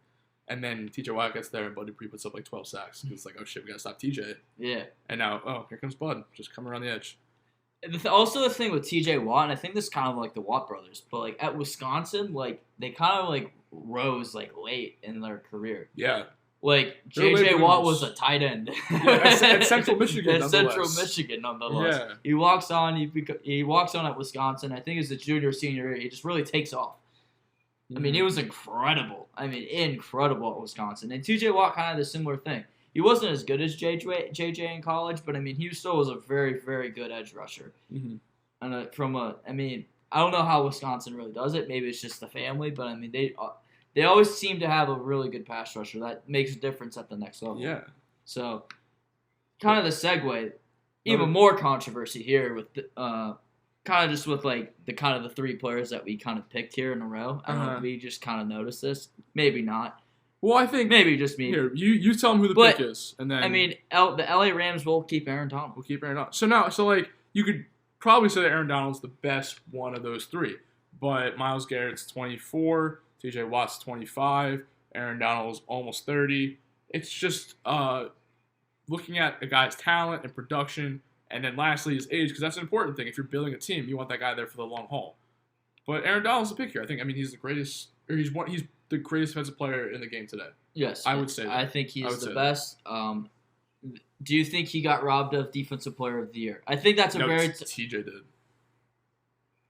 A: and then T.J. Watt gets there and Bud Dupree puts up 12 sacks. It's like, oh shit, we gotta stop T.J.
B: Yeah.
A: And now, here comes Bud, just coming around the edge.
B: Also, the thing with T.J. Watt, and I think this is kind of like the Watt brothers, but at Wisconsin, they kind of rose late in their career.
A: Yeah.
B: J.J. Watt was a tight end.
A: At Central Michigan,
B: nonetheless. Yeah. He walks on at Wisconsin. I think it's the senior year. He just really takes off. I mean, he was incredible. Incredible at Wisconsin. And T.J. Watt kind of the similar thing. He wasn't as good as J.J. in college, but he still was a very, very good edge rusher.
A: Mm-hmm.
B: And I don't know how Wisconsin really does it. Maybe it's just the family, but they always seem to have a really good pass rusher that makes a difference at the next level.
A: Yeah.
B: So, kind of the segue, even more controversy here with kind of just with the three players that we kind of picked here in a row. I don't know if we just kind of noticed this. Maybe not.
A: Well, I think
B: maybe just me.
A: Here, you tell them who the pick is, and then
B: the LA Rams will keep Aaron Donald.
A: So you could probably say that Aaron Donald's the best one of those three, but Myles Garrett's 24, T.J. Watt's 25, Aaron Donald's almost 30. It's just looking at a guy's talent and production, and then lastly his age, because that's an important thing. If you're building a team, you want that guy there for the long haul. But Aaron Donald's the pick here. He's the greatest, or he's the greatest defensive player in the game today.
B: Yes,
A: I would say that.
B: I think he's the best. Do you think he got robbed of Defensive Player of the Year? I think that's
A: TJ did.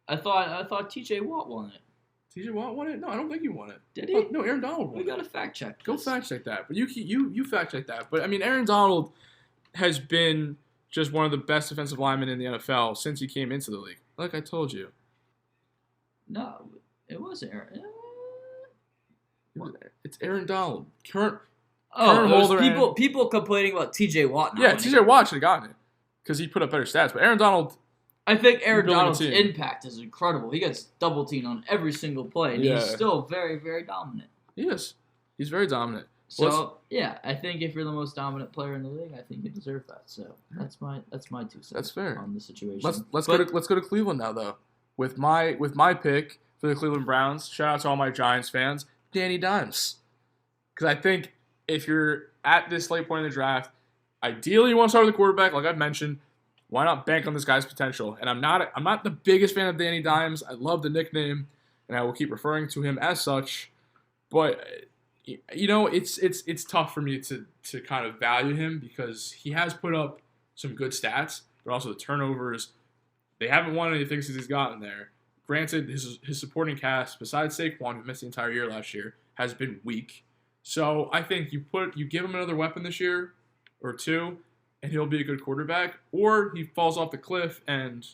B: I thought TJ Watt won it.
A: TJ Watt won it? No, I don't think he won it.
B: Did he?
A: No, Aaron Donald won it.
B: We got to fact check.
A: Go fact check that. But you fact check that. But Aaron Donald has been just one of the best defensive linemen in the NFL since he came into the league. Like I told you.
B: No, it wasn't Aaron.
A: It's Aaron Donald. Current
B: people complaining about TJ Watt.
A: Yeah, TJ Watt should have gotten it because he put up better stats. But Aaron Donald,
B: I think Aaron Donald's impact is incredible. He gets double teamed on every single play, and he's still very, very dominant.
A: He is. He's very dominant.
B: So I think if you're the most dominant player in the league, I think you deserve that. So that's my 2 cents.
A: That's fair
B: on the situation.
A: Let's go to Cleveland now though. With my pick for the Cleveland Browns. Shout out to all my Giants fans. Danny Dimes. Because I think if you're at this late point in the draft, ideally you want to start with the quarterback, like I've mentioned. Why not bank on this guy's potential? And I'm not the biggest fan of Danny Dimes. I love the nickname, and I will keep referring to him as such. But it's tough for me to kind of value him because he has put up some good stats, but also the turnovers. They haven't won anything since he's gotten there. Granted, his supporting cast, besides Saquon, who missed the entire year last year, has been weak. So I think you give him another weapon this year or two, and he'll be a good quarterback, or he falls off the cliff and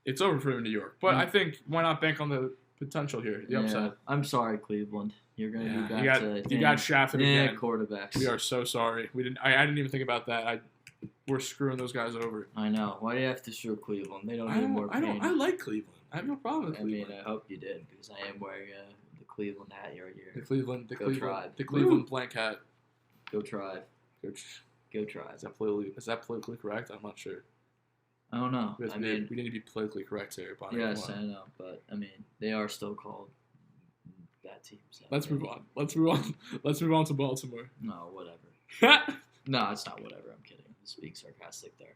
A: it's over for him in New York. But I think why not bank on the potential here, the upside.
B: I'm sorry, Cleveland. You're going to be back
A: you got shafted again.
B: Quarterbacks.
A: We are so sorry. I didn't even think about that. We're screwing those guys over.
B: I know. Why do you have to screw Cleveland? They don't need more pain.
A: I like Cleveland. I have no problem with Cleveland.
B: I hope you did because I am wearing the Cleveland hat right here.
A: The Cleveland
B: Tribe.
A: The Cleveland blank hat.
B: Go Tribe. Go Tribe.
A: Is that politically correct? I'm not sure.
B: I don't know.
A: We need to be politically correct here, Bonnie.
B: Yes, I know, but they are still called bad teams. So
A: Let's move on. Let's move on to Baltimore.
B: No, whatever. No, it's not whatever. I'm kidding. I'm just being sarcastic there.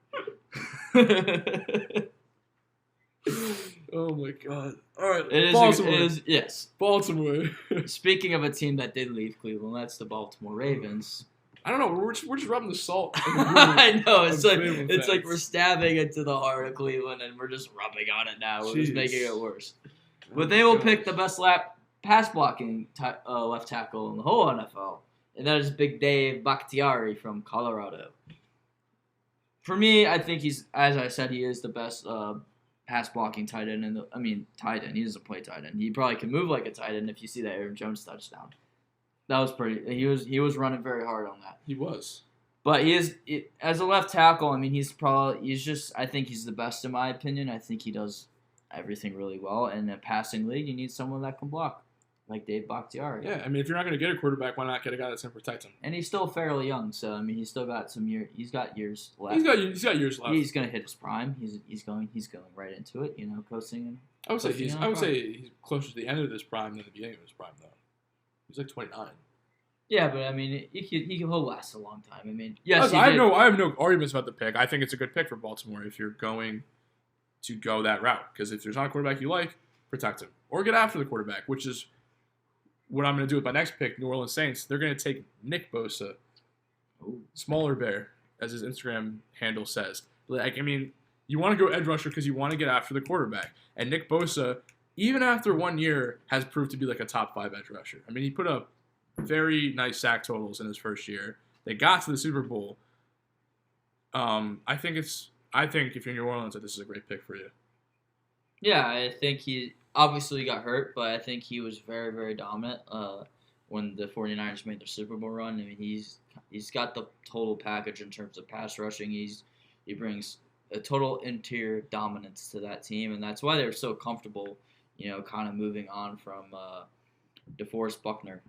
A: Oh my God! All right,
B: It
A: Baltimore.
B: is yes.
A: Baltimore.
B: Speaking of a team that did leave Cleveland, that's the Baltimore Ravens.
A: I don't know. We're just rubbing the salt.
B: I know it's like
A: Cleveland
B: like
A: fans.
B: we're stabbing into the heart of Cleveland, and we're just rubbing on it now. We're just making it worse. But they will pick the best pass blocking left tackle in the whole NFL, and that is Big Dave Bakhtiari from Colorado. For me, I think he's, as I said, he is the best pass blocking tight end tight end. He doesn't play tight end. He probably can move like a tight end if you see that Aaron Jones touchdown. That was pretty. He was running very hard on that.
A: He was.
B: But as a left tackle. I mean, I think he's the best in my opinion. I think he does everything really well. And in a passing league, you need someone that can block, like Dave Bakhtiari.
A: Yeah, I mean, if you're not going to get a quarterback, why not get a guy that's going to protect him?
B: And he's still fairly young, so I mean, he's still got some years. He's got years left.
A: He's got years left.
B: He's going to hit his prime. He's going right into it. Coasting.
A: I would say he's closer to the end of his prime than the beginning of his prime, though. He's like 29.
B: Yeah, but I mean, he'll last a long time. I mean, yes,
A: I have no arguments about the pick. I think it's a good pick for Baltimore if you're going to go that route. Because if there's not a quarterback you like, protect him or get after the quarterback, which is what I'm going to do with my next pick, New Orleans Saints. They're going to take Nick Bosa, smaller bear, as his Instagram handle says. Like, I mean, you want to go edge rusher because you want to get after the quarterback, and Nick Bosa, even after 1 year, has proved to be like a top 5 edge rusher. I mean, he put up very nice sack totals in his first year. They got to the Super Bowl. I think if you're New Orleans, that this is a great pick for you.
B: Yeah, I think he obviously got hurt, but I think he was very, very dominant when the 49ers made their Super Bowl run. I mean, he's got the total package in terms of pass rushing. He brings a total interior dominance to that team, and that's why they're so comfortable, kind of moving on from DeForest Buckner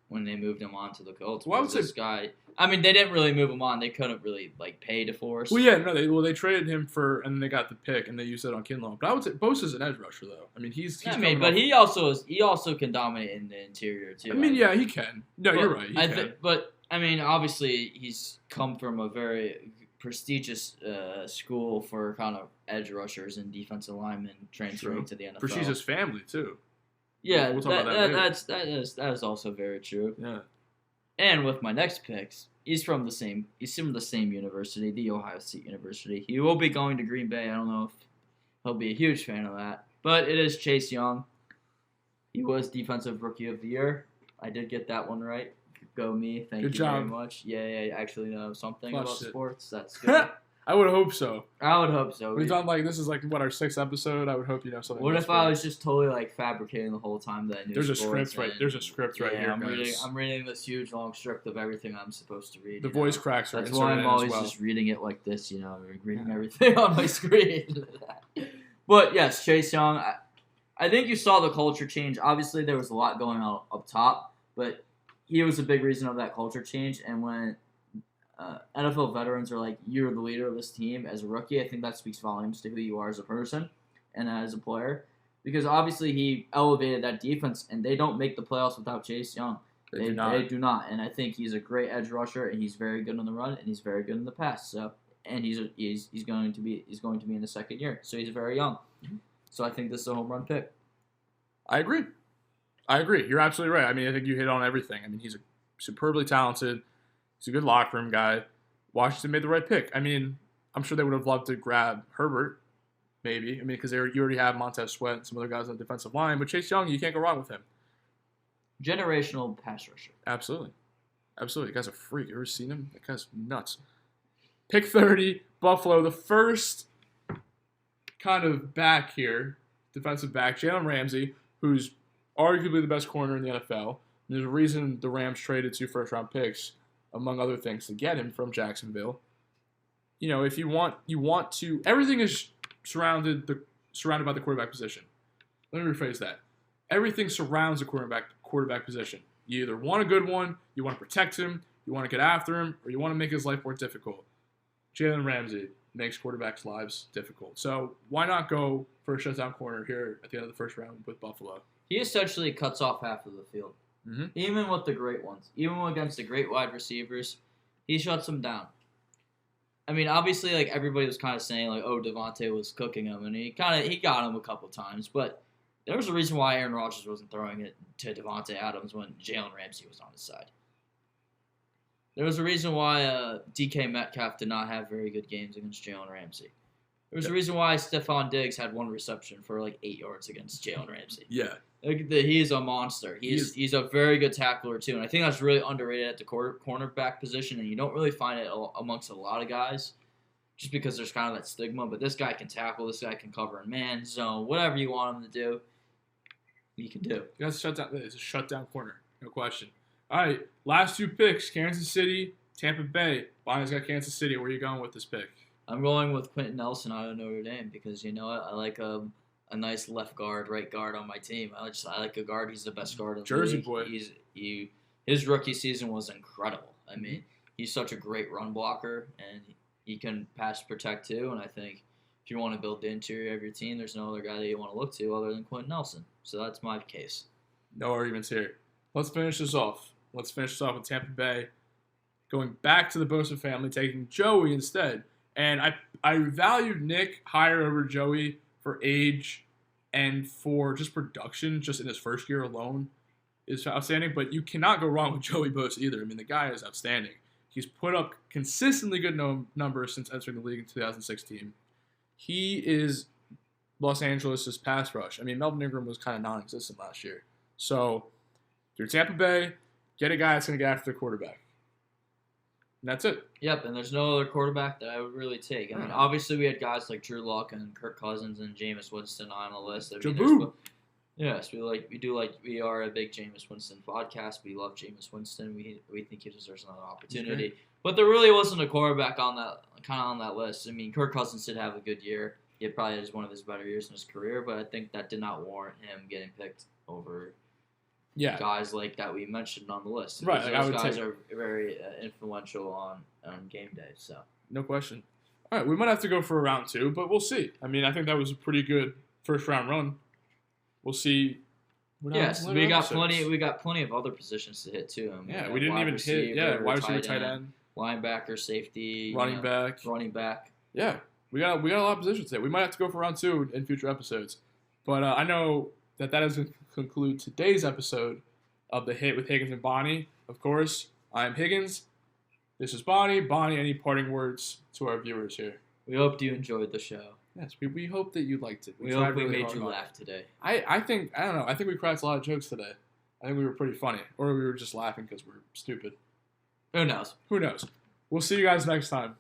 B: when they moved him on to the Colts.
A: Well, I would say
B: this guy. I mean, they didn't really move him on. They couldn't really pay DeForest.
A: Well, yeah, no, they traded him and then they got the pick and they used it on Kinlaw. But I would say Bosa's an edge rusher though. I mean,
B: he also can dominate in the interior too.
A: I mean, yeah, he can. No, you're right. He can.
B: But I mean, obviously, he's come from a very prestigious school for kind of edge rushers and defensive linemen transferring to the NFL.
A: Prestigious family too.
B: Yeah,
A: we'll talk about that later.
B: that is also very true.
A: Yeah.
B: And with my next picks, he's from the same university, the Ohio State University. He will be going to Green Bay. I don't know if he'll be a huge fan of that, but it is Chase Young. He was Defensive Rookie of the Year. I did get that one right. Go me. Thank you very much. Yeah, I actually know something about sports. That's good.
A: I would hope so.
B: I would hope so.
A: We've done this is our 6th episode. I would hope you know something.
B: What if I was just totally fabricating the whole time that I knew
A: There's a script right here.
B: I'm reading this huge long script of everything I'm supposed to read.
A: The voice cracks are
B: That's why I'm always just reading it like this, reading everything on my screen. But yes, Chase Young. I think you saw the culture change. Obviously, there was a lot going on up top, but he was a big reason of that culture change. And when NFL veterans are like, you're the leader of this team as a rookie, I think that speaks volumes to who you are as a person and as a player. Because obviously he elevated that defense, and they don't make the playoffs without Chase Young. They do not. And I think he's a great edge rusher, and he's very good on the run, and he's very good in the pass. So, and he's going to be in the second year. So he's very young. Mm-hmm. So I think this is a home run pick.
A: I agree. You're absolutely right. I mean, I think you hit on everything. I mean, he's superbly talented. He's a good locker room guy. Washington made the right pick. I mean, I'm sure they would have loved to grab Herbert, maybe. I mean, because you already have Montez Sweat and some other guys on the defensive line. But Chase Young, you can't go wrong with him.
B: Generational pass rusher.
A: Absolutely. The guy's a freak. You ever seen him? That guy's nuts. Pick 30, Buffalo. The first kind of back here, defensive back, Jalen Ramsey, who's arguably the best corner in the NFL. And there's a reason the Rams traded 2 first-round picks, among other things, to get him from Jacksonville. If you want to, everything is surrounded by the quarterback position. Let me rephrase that. Everything surrounds the quarterback position. You either want a good one, you want to protect him, you want to get after him, or you want to make his life more difficult. Jalen Ramsey makes quarterbacks' lives difficult. So why not go for a shutdown corner here at the end of the first round with Buffalo?
B: He essentially cuts off half of the field. Mm-hmm. Even with the great ones. Even against the great wide receivers, he shuts them down. I mean, obviously, like everybody was kind of saying, like, oh, Devontae was cooking him, and he got him a couple times, but there was a reason why Aaron Rodgers wasn't throwing it to Devontae Adams when Jalen Ramsey was on his side. There was a reason why DK Metcalf did not have very good games against Jalen Ramsey. There was a reason why Stephon Diggs had one reception for like 8 yards against Jalen Ramsey.
A: Yeah.
B: He is a monster. He's a very good tackler, too. And I think that's really underrated at the cornerback position. And you don't really find it amongst a lot of guys just because there's kind of that stigma. But this guy can tackle. This guy can cover in man, zone, whatever you want him to do, he can do.
A: That's a shutdown corner. No question. All right. Last 2 picks, Kansas City, Tampa Bay. Bonnie's got Kansas City. Where are you going with this pick?
B: I'm going with Quentin Nelson out of Notre Dame because, you know what, I like a nice left guard, right guard on my team. I like a guard. He's the best guard in the
A: Jersey
B: league.
A: boy.
B: His rookie season was incredible. I mean, he's such a great run blocker, and he can pass protect too. And I think if you want to build the interior of your team, there's no other guy that you want to look to other than Quentin Nelson. So that's my case.
A: No arguments here. Let's finish this off. With Tampa Bay. Going back to the Bosa family, taking Joey instead. And I valued Nick higher over Joey for age and for just production, just in his first year alone, is outstanding. But you cannot go wrong with Joey Bosa either. I mean, the guy is outstanding. He's put up consistently good numbers since entering the league in 2016. He is Los Angeles' pass rush. I mean, Melvin Ingram was kind of non-existent last year. So, if you're Tampa Bay, get a guy that's going to get after the quarterback. And that's it.
B: Yep, and there's no other quarterback that I would really take. I mean, obviously we had guys like Drew Lock and Kirk Cousins and Jameis Winston on the list. I mean, yes, we are a big Jameis Winston podcast. We love Jameis Winston. We think he deserves another opportunity.
A: Okay.
B: But there really wasn't a quarterback on that list. I mean, Kirk Cousins did have a good year. He probably had one of his better years in his career, but I think that did not warrant him getting picked over guys like that we mentioned on the list.
A: Right,
B: those guys are very influential on game day. So
A: no question. All right, we might have to go for a round 2, but we'll see. I mean, I think that was a pretty good first round run. We'll see.
B: Yes, we got plenty of other positions to hit too. I mean,
A: we didn't even hit. Yeah, wide receiver, tight end,
B: linebacker, safety,
A: running back. Yeah, we got a lot of positions today. We might have to go for round 2 in future episodes. But I know that is going to conclude today's episode of The Hit with Higgins and Boni. Of course, I'm Higgins. This is Boni. Boni, any parting words to our viewers here?
B: We hope you enjoyed the show.
A: Yes, we hope that you liked it.
B: We hope we made you laugh today.
A: I don't know. I think we cracked a lot of jokes today. I think we were pretty funny. Or we were just laughing because we're stupid.
B: Who knows?
A: We'll see you guys next time.